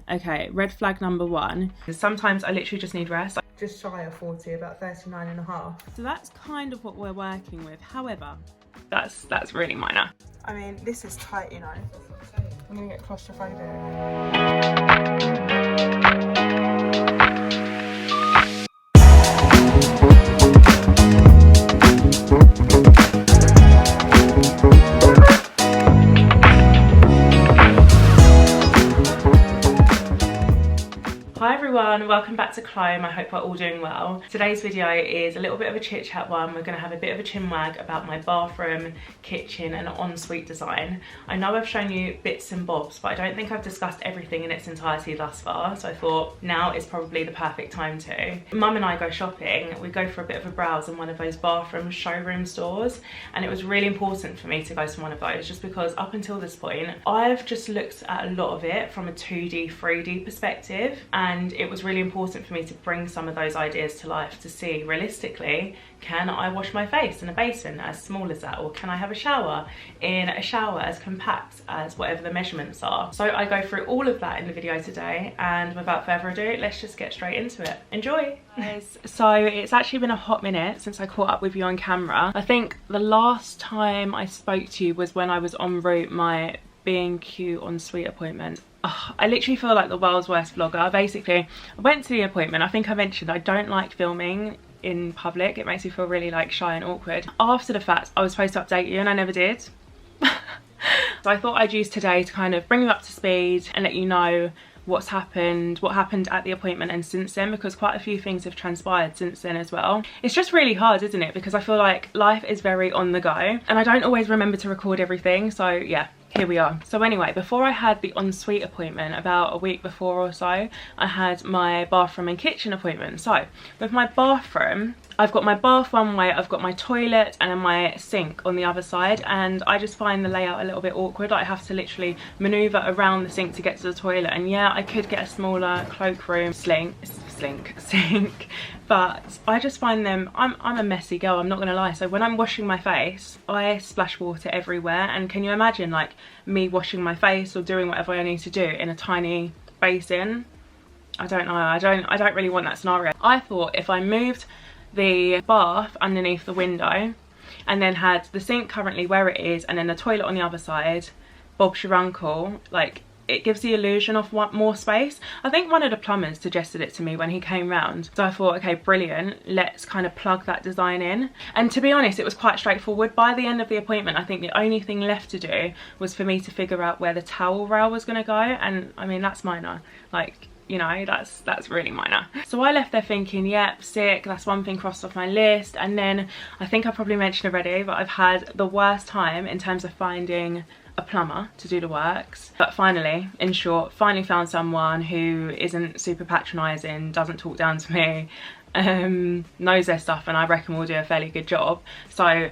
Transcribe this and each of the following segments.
Okay, red flag number 1. Sometimes I literally just need rest. Just shy of 40, about 39.5. So that's kind of what we're working with. However, that's really minor. I mean, this is tight, you know. I'm gonna get claustrophobic. Hi everyone, welcome back to Chlome. I hope we're all doing well. Today's video is a little bit of a chit chat one. We're going to have a bit of a chinwag about my bathroom, kitchen and ensuite design. I know I've shown you bits and bobs, but I don't think I've discussed everything in its entirety thus far, so I thought now is probably the perfect time to. Mum and I go shopping, we go for a bit of a browse in one of those bathroom showroom stores, and it was really important for me to go to one of those just because up until this point I've just looked at a lot of it from a 2D, 3D perspective, and it was really important for me to bring some of those ideas to life to see realistically, can I wash my face in a basin as small as that, or can I have a shower in a shower as compact as whatever the measurements are. So I go through all of that in the video today, and without further ado, let's just get straight into it. Enjoy! So it's actually been a hot minute since I caught up with you on camera. I think the last time I spoke to you was when I was en route my B&Q Ensuite appointment. I literally feel like the world's worst vlogger. Basically, I went to the appointment. I think I mentioned I don't like filming in public. It makes me feel really like shy and awkward. After the fact, I was supposed to update you and I never did. So I thought I'd use today to kind of bring you up to speed and let you know what's happened, what happened at the appointment and since then, because quite a few things have transpired since then as well. It's just really hard, isn't it? Because I feel like life is very on the go and I don't always remember to record everything. So yeah, here we are. So anyway, before I had the ensuite appointment, about a week before or so, I had my bathroom and kitchen appointment. So with my bathroom, I've got my bath one way, I've got my toilet and then my sink on the other side, and I just find the layout a little bit awkward. I have to literally maneuver around the sink to get to the toilet, and yeah, I could get a smaller cloakroom sink, but I just find them, I'm a messy girl, I'm not gonna lie. So when I'm washing my face, I splash water everywhere, and can you imagine like me washing my face or doing whatever I need to do in a tiny basin? I don't know, I don't really want that scenario. I thought if I moved the bath underneath the window and then had the sink currently where it is and then the toilet on the other side, Bob's your uncle, like it gives the illusion of more space. I think one of the plumbers suggested it to me when he came round. So I thought, okay, brilliant, let's kind of plug that design in. And to be honest, it was quite straightforward. By the end of the appointment, I think the only thing left to do was for me to figure out where the towel rail was gonna go. And I mean, that's minor. Like, you know, that's really minor. So I left there thinking, yep, sick, that's one thing crossed off my list. And then I think I probably mentioned already, but I've had the worst time in terms of finding a plumber to do the works. But finally, in short, finally found someone who isn't super patronising, doesn't talk down to me, knows their stuff, and I reckon will do a fairly good job. So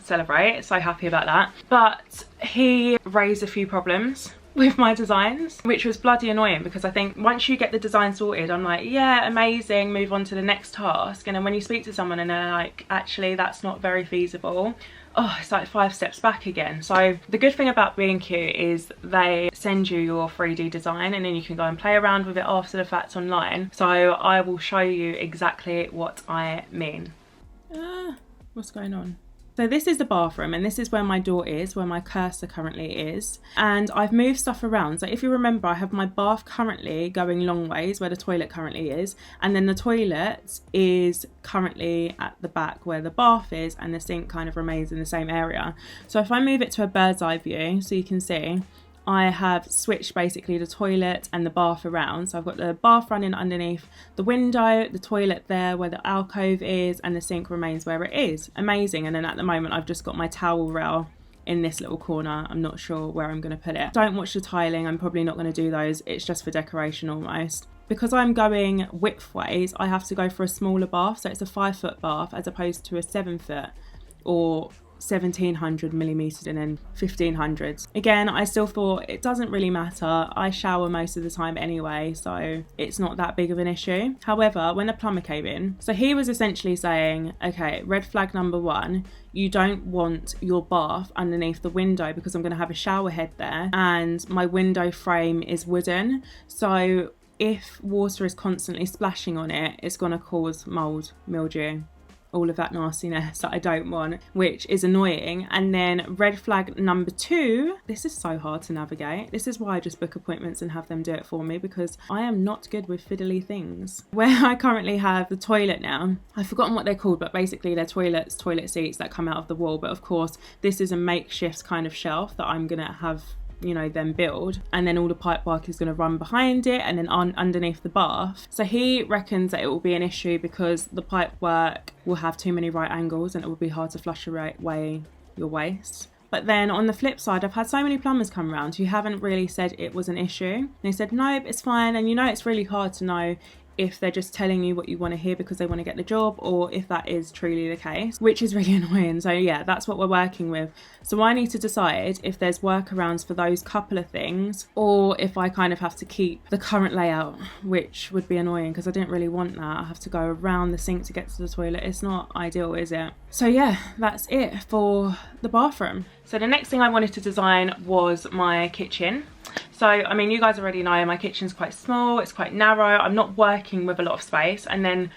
celebrate, so happy about that. But he raised a few problems with my designs, which was bloody annoying, because I think once you get the design sorted, I'm like, yeah, amazing, move on to the next task. And then when you speak to someone and they're like, actually, that's not very feasible, oh, it's like 5 steps back again. So the good thing about B&Q is they send you your 3D design and then you can go and play around with it after the fact online. So I will show you exactly what I mean. What's going on? So this is the bathroom, and this is where my door is, where my cursor currently is. And I've moved stuff around. So if you remember, I have my bath currently going long ways where the toilet currently is. And then the toilet is currently at the back where the bath is, and the sink kind of remains in the same area. So if I move it to a bird's eye view, so you can see, I have switched basically the toilet and the bath around. So I've got the bath running underneath the window, the toilet there where the alcove is, and the sink remains where it is. Amazing. And then at the moment I've just got my towel rail in this little corner. I'm not sure where I'm going to put it. Don't watch the tiling, I'm probably not going to do those. It's just for decoration almost. Because I'm going widthways, I have to go for a smaller bath. So it's a 5-foot bath as opposed to a 7-foot or 1700 millimeters and then 1500s. Again, I still thought it doesn't really matter. I shower most of the time anyway, so it's not that big of an issue. However, when the plumber came in, so he was essentially saying, okay, red flag number one, you don't want your bath underneath the window because I'm going to have a shower head there and my window frame is wooden. So if water is constantly splashing on it, it's going to cause mold, mildew, all of that nastiness that I don't want, which is annoying. And then red flag number two, this is so hard to navigate. This is why I just book appointments and have them do it for me, because I am not good with fiddly things. Where I currently have the toilet now, I've forgotten what they're called, but basically they're toilet seats that come out of the wall. But of course, this is a makeshift kind of shelf that I'm gonna have, you know, then build, and then all the pipe work is going to run behind it and then underneath the bath. So he reckons that it will be an issue because the pipe work will have too many right angles and it will be hard to flush away your waste. But then on the flip side, I've had so many plumbers come around who haven't really said it was an issue. They said, nope, it's fine. And you know, it's really hard to know if they're just telling you what you want to hear because they want to get the job, or if that is truly the case, which is really annoying. So yeah, that's what we're working with. So I need to decide if there's workarounds for those couple of things, or if I kind of have to keep the current layout, which would be annoying because I didn't really want that. I have to go around the sink to get to the toilet. It's not ideal, is it? So yeah, that's it for the bathroom. So the next thing I wanted to design was my kitchen. So, I mean, you guys already know my kitchen's quite small, it's quite narrow, I'm not working with a lot of space. And then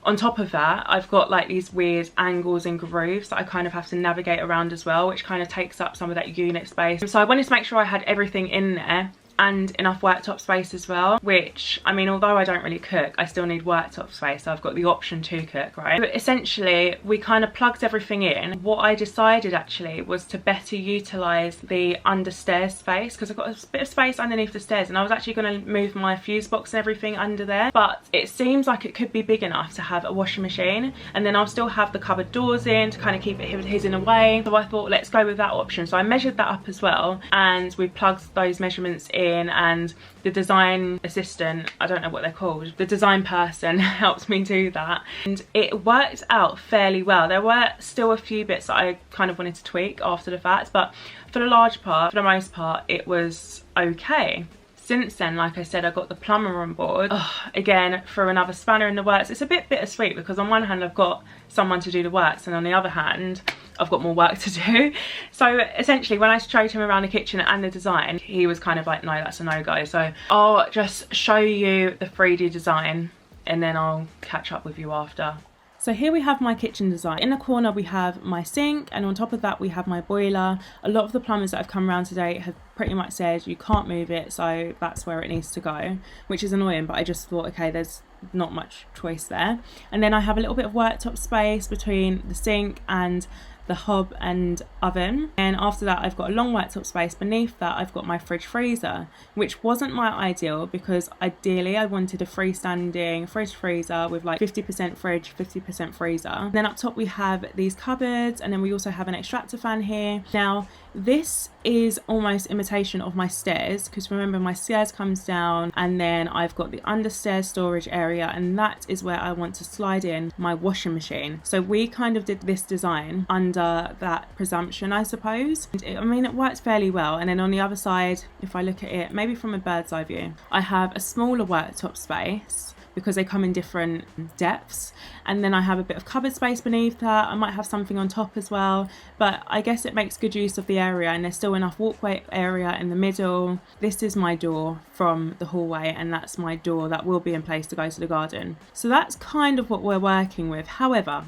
on top of that, I've got like these weird angles and grooves that I kind of have to navigate around as well, which kind of takes up some of that unit space. So I wanted to make sure I had everything in there and enough worktop space as well, which, I mean, although I don't really cook, I still need worktop space, so I've got the option to cook, right? But essentially, we kind of plugged everything in. What I decided actually was to better utilise the understairs space, because I've got a bit of space underneath the stairs, and I was actually going to move my fuse box and everything under there, but it seems like it could be big enough to have a washing machine, and then I'll still have the cupboard doors in to kind of keep it hidden away. So I thought, let's go with that option. So I measured that up as well, and we plugged those measurements in, and the design assistant, I don't know what they're called, the design person helped me do that, and it worked out fairly well. There were still a few bits that I kind of wanted to tweak after the fact, but for the most part, it was okay. Since then, like I said, I got the plumber on board. Again, for another spanner in the works. It's a bit bittersweet because on one hand I've got someone to do the works, and on the other hand I've got more work to do. So essentially, when I showed him around the kitchen and the design, he was kind of like, no, that's a no-go. So I'll just show you the 3D design and then I'll catch up with you after. So here we have my kitchen design. In the corner we have my sink, and on top of that we have my boiler. A lot of the plumbers that have come around today have pretty much said you can't move it, so that's where it needs to go, which is annoying, but I just thought, okay, there's not much choice there. And then I have a little bit of worktop space between the sink and the hob and oven, and after that I've got a long worktop space. Beneath that I've got my fridge freezer, which wasn't my ideal because ideally I wanted a freestanding fridge freezer with like 50% fridge, 50% freezer. Then up top we have these cupboards, and then we also have an extractor fan here. Now this is almost imitation of my stairs, because remember my stairs comes down, and then I've got the understairs storage area, and that is where I want to slide in my washing machine. So we kind of did this design under that presumption, I suppose. I mean, it worked fairly well. And then on the other side, if I look at it maybe from a bird's eye view, I have a smaller worktop space because they come in different depths, and then I have a bit of cupboard space beneath that. I might have something on top as well, but I guess it makes good use of the area, and there's still enough walkway area in the middle. This is my door from the hallway, and that's my door that will be in place to go to the garden. So that's kind of what we're working with. However,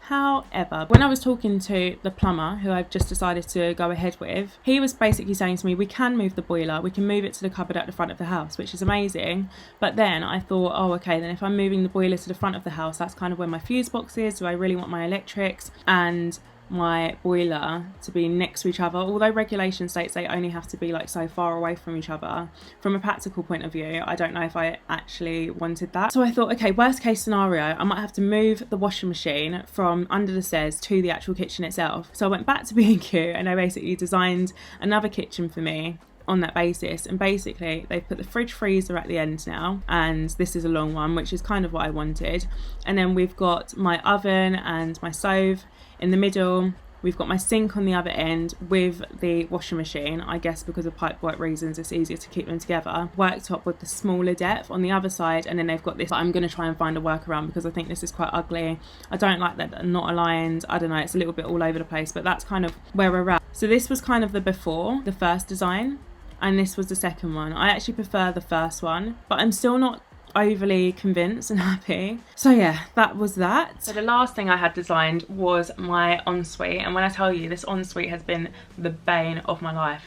when I was talking to the plumber, who I've just decided to go ahead with, he was basically saying to me, we can move the boiler, we can move it to the cupboard at the front of the house, which is amazing. But then I thought, oh, okay, then if I'm moving the boiler to the front of the house, that's kind of where my fuse box is. Do I really want my electrics and my boiler to be next to each other? Although regulation states they only have to be like so far away from each other, from a practical point of view, I don't know if I actually wanted that. So I thought, okay, worst case scenario, I might have to move the washing machine from under the stairs to the actual kitchen itself. So I went back to B&Q and I basically designed another kitchen for me on that basis, and basically they've put the fridge freezer at the end now, and this is a long one, which is kind of what I wanted. And then we've got my oven and my stove in the middle, We've got my sink on the other end with the washing machine. I guess because of pipe work reasons, it's easier to keep them together. Worktop with the smaller depth on the other side, and then they've got this. I'm going to try and find a workaround because I think this is quite ugly. I don't like that they're not aligned. I don't know, it's a little bit all over the place, but that's kind of where we're at. So this was kind of the before, the first design, and this was the second one. I actually prefer the first one, but I'm still not overly convinced and happy. So yeah, that was that. So the last thing I had designed was my ensuite, and when I tell you, this ensuite has been the bane of my life,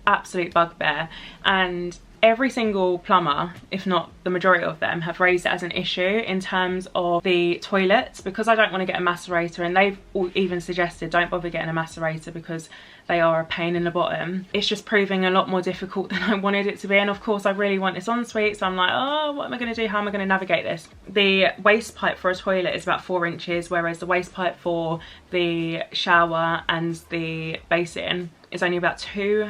absolute bugbear, and every single plumber, if not the majority of them, have raised it as an issue in terms of the toilets, because I don't want to get a macerator, and they've all even suggested don't bother getting a macerator because they are a pain in the bottom. It's just proving a lot more difficult than I wanted it to be, and of course I really want this ensuite, so I'm like, oh, what am I going to do? How am I going to navigate this? The waste pipe for a toilet is about 4 inches, whereas the waste pipe for the shower and the basin is only about 2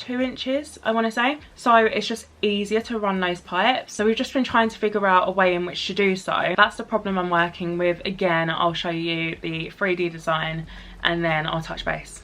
inches, I want to say. So it's just easier to run those pipes. So we've just been trying to figure out a way in which to do so. That's the problem I'm working with. Again, I'll show you the 3D design and then I'll touch base.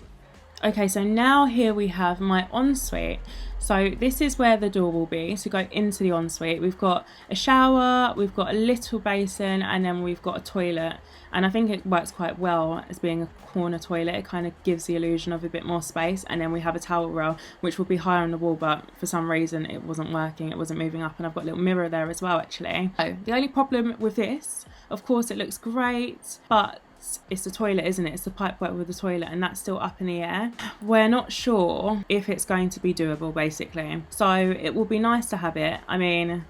Okay, so now here we have my ensuite. So this is where the door will be to go into the ensuite. We've got a shower, we've got a little basin, and then we've got a toilet. And I think it works quite well as being a corner toilet. It kind of gives the illusion of a bit more space. And then we have a towel rail, which will be higher on the wall, but for some reason it wasn't working. It wasn't moving up, and I've got a little mirror there as well, actually. So the only problem with this, of course, it looks great, but it's the toilet, isn't it? It's the pipework with the toilet, and that's still up in the air. We're not sure if it's going to be doable, basically. So it will be nice to have it. I mean,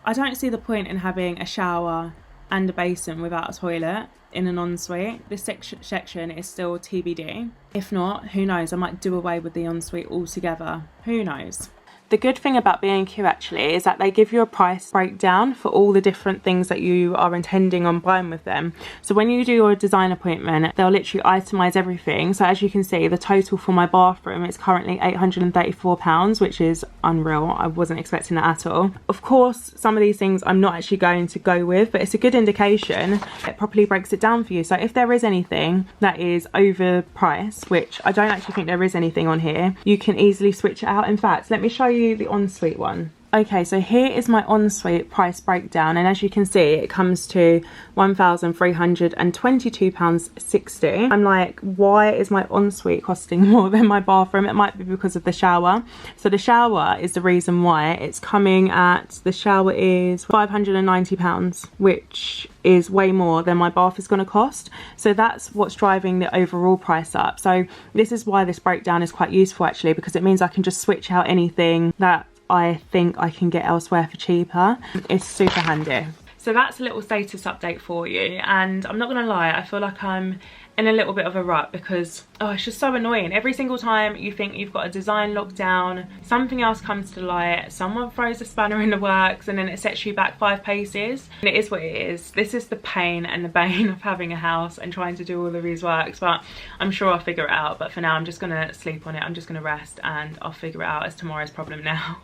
I don't see the point in having a shower and a basin without a toilet in an ensuite. This section is still TBD. If not, who knows? I might do away with the ensuite altogether. Who knows? The good thing about B&Q actually is that they give you a price breakdown for all the different things that you are intending on buying with them. So when you do your design appointment, they'll literally itemize everything. So as you can see, the total for my bathroom is currently £834, which is unreal. I wasn't expecting that at all. Of course, some of these things I'm not actually going to go with, but it's a good indication. It properly breaks it down for you. So if there is anything that is overpriced, which I don't actually think there is anything on here, you can easily switch it out. In fact, let me show you the ensuite one. Okay, so here is my ensuite price breakdown, and as you can see, it comes to £1,322.60. I'm like, why is my ensuite costing more than my bathroom? It might be because of the shower. So the shower is the reason why. It's coming at, the shower is £590, which is way more than my bath is going to cost. So that's what's driving the overall price up. So this is why this breakdown is quite useful actually, because it means I can just switch out anything that I think I can get elsewhere for cheaper. It's super handy. So that's a little status update for you, and I'm not gonna lie, I feel like I'm in a little bit of a rut because it's just so annoying. Every single time you think you've got a design locked down, something else comes to light, someone throws a spanner in the works, and then it sets you back 5 paces. And it is what it is. This is the pain and the bane of having a house and trying to do all of these works, but I'm sure I'll figure it out. But for now, I'm just gonna sleep on it. I'm just gonna rest, and I'll figure it out as tomorrow's problem now.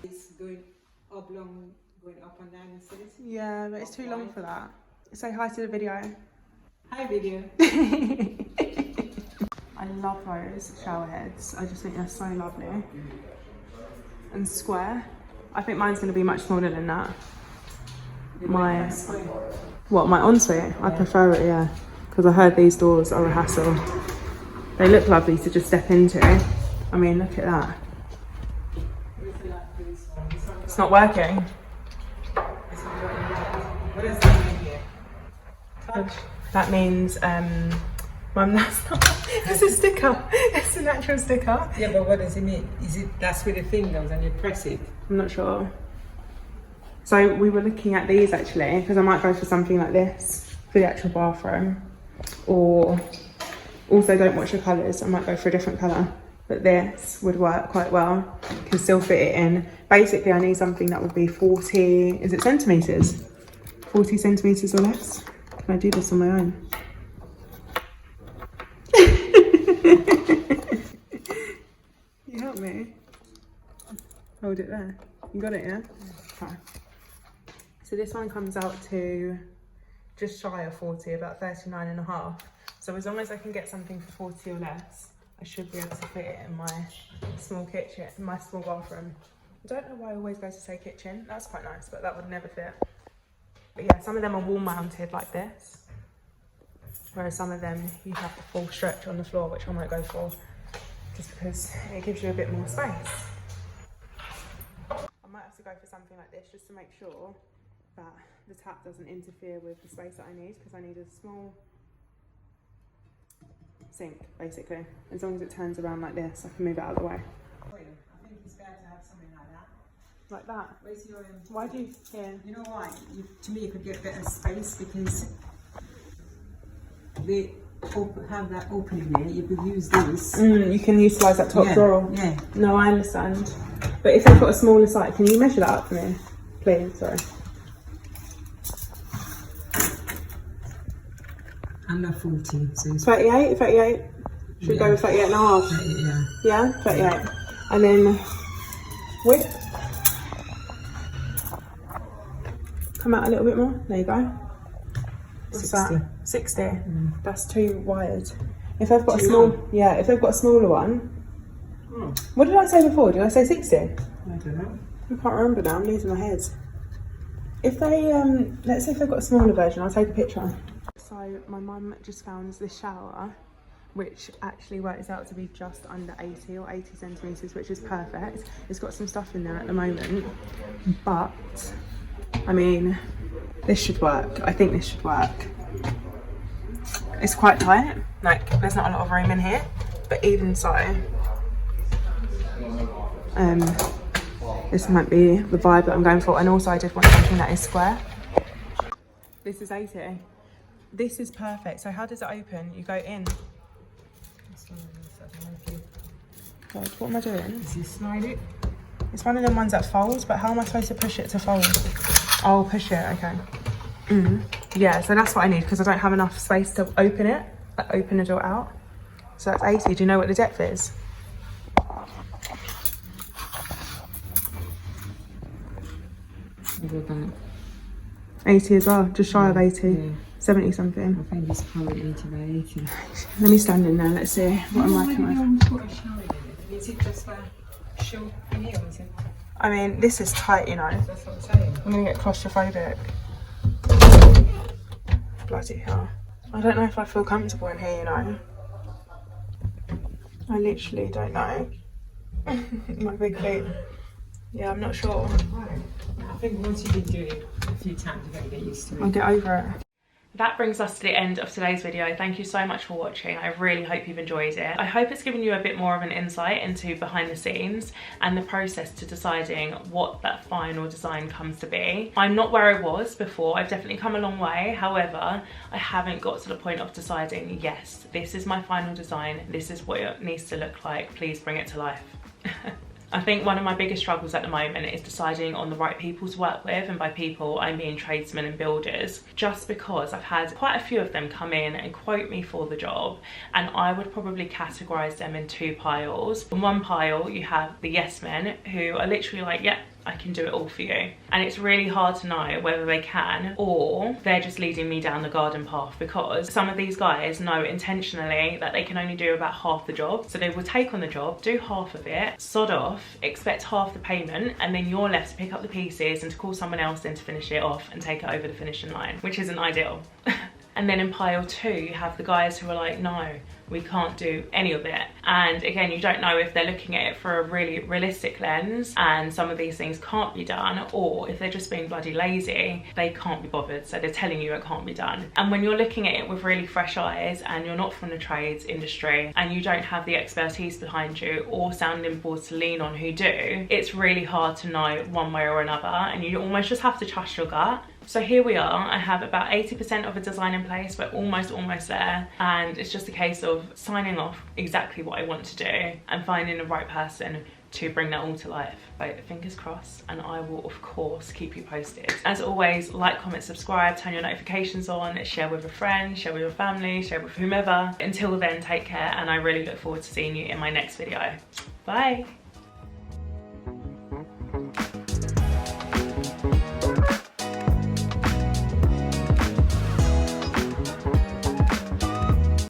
It's going oblong, going up and down instead. Yeah, but it's too long for that. Say hi to the video. Hi video. I love those shower heads. I just think they're so lovely. And square. I think mine's going to be much smaller than that. My ensuite? I prefer it, yeah. Because I heard these doors are a hassle. They look lovely to just step into. I mean, look at that. It's not working. What does that mean here? Touch. That means, Mum, that's not, it's a sticker. It's an actual sticker. Yeah, but what does it mean? Is it, that's where the thing goes and you press it? I'm not sure. So we were looking at these actually, because I might go for something like this for the actual bathroom. Or also don't watch the colours, I might go for a different colour. But this would work quite well. Can still fit it in. Basically, I need something that would be 40, is it centimetres? 40 centimetres or less. Can I do this on my own? You help me? Hold it there. You got it, yeah? Okay. So this one comes out to just shy of 40, about 39.5. So as long as I can get something for 40 or less, I should be able to fit it in my small kitchen, my small bathroom. I don't know why I always go to say kitchen. That's quite nice, but that would never fit. But yeah, some of them are wall mounted like this, whereas some of them you have the full stretch on the floor, which I might go for, just because it gives you a bit more space. I might have to go for something like this just to make sure that the tap doesn't interfere with the space that I need, because I need a small sink, basically. As long as it turns around like this, I can move it out of the way. I think it's better to have something like that. Like that? Where's your... Why do you... Yeah. You know why? To me, you could get better space because they have that opening there. You could use this. You can utilise that top drawer. Yeah. No, I understand. But if they've got a smaller site, can you measure that up for me? Please, sorry. I'm not 40, so it's 38, 38. Should we go with 38 and a half? yeah. Yeah, 38. And then width. Come out a little bit more. There you go. What's 60. that? 60. That's too wide. If they've got a small, yeah, if they've got a smaller one. What did I say before? Did I say 60? I don't know. I can't remember now. I'm losing my head. If they, let's say if they've got a smaller version, I'll take a picture. So my mum just found this shower, which actually works out to be just under 80 or 80 centimetres, which is perfect. It's got some stuff in there at the moment, but I mean, this should work. I think this should work. It's quite tight, like there's not a lot of room in here, but even so, this might be the vibe that I'm going for. And also I did want something that is square. This is 80. This is perfect. So how does it open? You go in. God, what am I doing? Does you slide it? It's one of them ones that folds, but how am I supposed to push it to fold? Oh, push it, okay. Yeah, so that's what I need, because I don't have enough space to open it, like open the door out. So that's 80. Do you know what the depth is? Go back. 80 as well, just shy of 80. Yeah. 70 something. I think it's probably 80 by 80. Let me stand in there, let's see what I'm working with. Put a shower in it. Is it just a show in here, is it? I mean, this is tight, you know. That's what I'm saying. I'm gonna get claustrophobic. Bloody hell. I don't know if I feel comfortable in here, you know. I literally don't know. My big feet. Yeah, I'm not sure. Right. I think once you've been doing it a few times, you're going to get used to it. I'll get over it. That brings us to the end of today's video. Thank you so much for watching. I really hope you've enjoyed it. I hope it's given you a bit more of an insight into behind the scenes and the process to deciding what that final design comes to be. I'm not where I was before. I've definitely come a long way. However, I haven't got to the point of deciding, yes, this is my final design. This is what it needs to look like. Please bring it to life. I think one of my biggest struggles at the moment is deciding on the right people to work with, and by people I mean tradesmen and builders, just because I've had quite a few of them come in and quote me for the job, and I would probably categorise them in two piles. In one pile you have the yes men who are literally like, yeah, I can do it all for you. And it's really hard to know whether they can or they're just leading me down the garden path, because some of these guys know intentionally that they can only do about half the job. So they will take on the job, do half of it, sod off, expect half the payment, and then you're left to pick up the pieces and to call someone else in to finish it off and take it over the finishing line, which isn't ideal. And then in pile two, you have the guys who are like, no, we can't do any of it. And again, you don't know if they're looking at it for a really realistic lens and some of these things can't be done, or if they're just being bloody lazy, they can't be bothered, so they're telling you it can't be done. And when you're looking at it with really fresh eyes and you're not from the trades industry and you don't have the expertise behind you or sounding boards to lean on who do, it's really hard to know one way or another, and you almost just have to trust your gut. So here we are, I have about 80% of a design in place, but almost there. And it's just a case of signing off exactly what I want to do and finding the right person to bring that all to life. So fingers crossed, and I will of course keep you posted. As always, like, comment, subscribe, turn your notifications on, share with a friend, share with your family, share with whomever. Until then, take care, and I really look forward to seeing you in my next video. Bye.